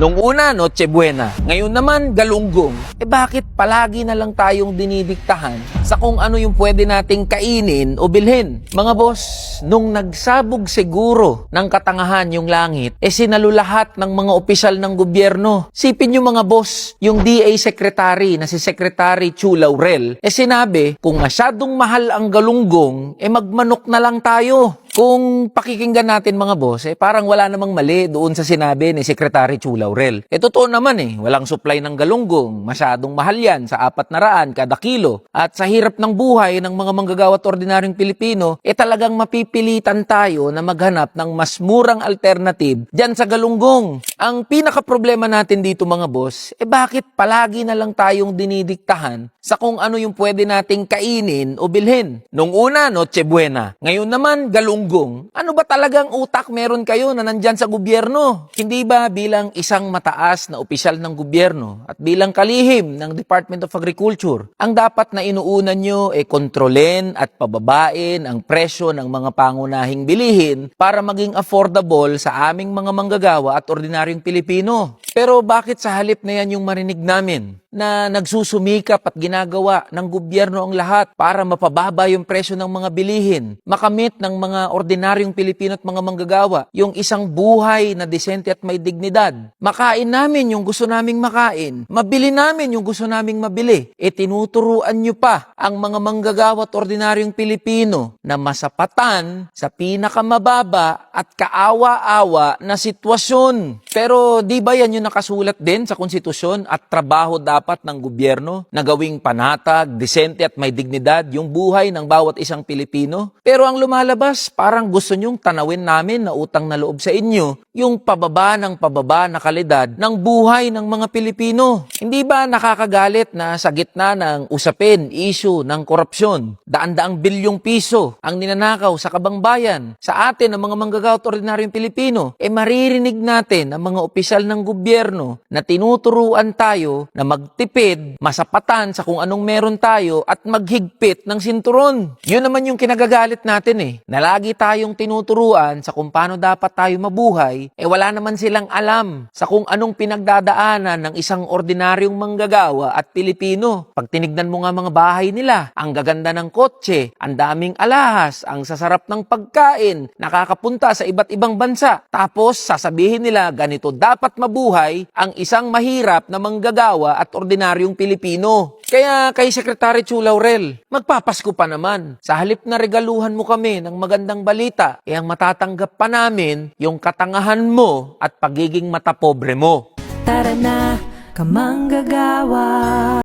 Nung una, Noche Buena. Ngayon naman, galunggong. Bakit palagi na lang tayong dinidiktahan sa kung ano yung pwede nating kainin o bilhin? Mga boss, nung nagsabog siguro ng katangahan yung langit, sinalo lahat ng mga opisyal ng gobyerno. Sipin nyo mga boss, yung DA Secretary na si Secretary Chu Laurel, sinabi, kung masyadong mahal ang galunggong, magmanok na lang tayo. Kung pakikinggan natin mga boss, parang wala namang mali doon sa sinabi ni Secretary Chu Laurel. Totoo naman walang supply ng galunggong, masyadong mahal yan sa 400 kada kilo. At sa hirap ng buhay ng mga manggagawa at ordinaryong Pilipino, talagang mapipilitan tayo na maghanap ng mas murang alternative dyan sa galunggong. Ang pinaka-problema natin dito mga boss, bakit palagi na lang tayong dinidiktahan sa kung ano yung pwede nating kainin o bilhin? Nung una, Noche Buena. Ngayon naman, galunggong. Ano ba talagang utak meron kayo na nandyan sa gobyerno? Hindi ba bilang isang mataas na opisyal ng gobyerno at bilang kalihim ng Department of Agriculture, ang dapat na inuunan nyo kontrolin at pababain ang presyo ng mga pangunahing bilihin para maging affordable sa aming mga manggagawa at ordinaryong Pilipino? Pero bakit sa halip na yan yung marinig namin na nagsusumikap at ginagawa ng gobyerno ang lahat para mapababa yung presyo ng mga bilihin, makamit ng mga ordinaryong Pilipino at mga manggagawa yung isang buhay na disente at may dignidad? Makain namin yung gusto naming makain, mabili namin yung gusto naming mabili. Tinuturuan nyo pa ang mga manggagawa at ordinaryong Pilipino na masapatan sa pinakamababa at kaawa-awa na sitwasyon. Pero di ba yan yung nakasulat din sa konstitusyon at trabaho dapat ng gobyerno na gawing panatag, disente at may dignidad yung buhay ng bawat isang Pilipino? Pero ang lumalabas, parang gusto nyong tanawin namin na utang na loob sa inyo yung pababa na kalidad ng buhay ng mga Pilipino. Hindi ba nakakagalit na sa gitna ng usapin, issue ng korupsyon, daan-daang bilyong piso ang ninanakaw sa kabangbayan sa atin ng mga manggagawa at ordinaryong Pilipino, maririnig natin ang mga opisyal ng gobyerno na tinuturuan tayo na magtipid, masapatan sa kung anong meron tayo at maghigpit ng sinturon. Yun naman yung kinagagalit natin na lagi tayong tinuturuan sa kung paano dapat tayo mabuhay, wala naman silang alam sa kung anong pinagdadaanan ng isang ordinaryong manggagawa at Pilipino. Pag tinignan mo nga mga bahay nila, ang gaganda ng kotse, ang daming alahas, ang sasarap ng pagkain, nakakapunta sa iba't ibang bansa. Tapos sasabihin nila ganito dapat mabuhay ang isang mahirap na manggagawa at ordinaryong Pilipino. Kaya kay Secretary Chu Laurel, magpapasko pa naman. Sa halip na regaluhan mo kami ng magandang balita, ang matatanggap pa namin yung katangahan mo at pagiging matapobre mo. Tara na, kamanggagawa.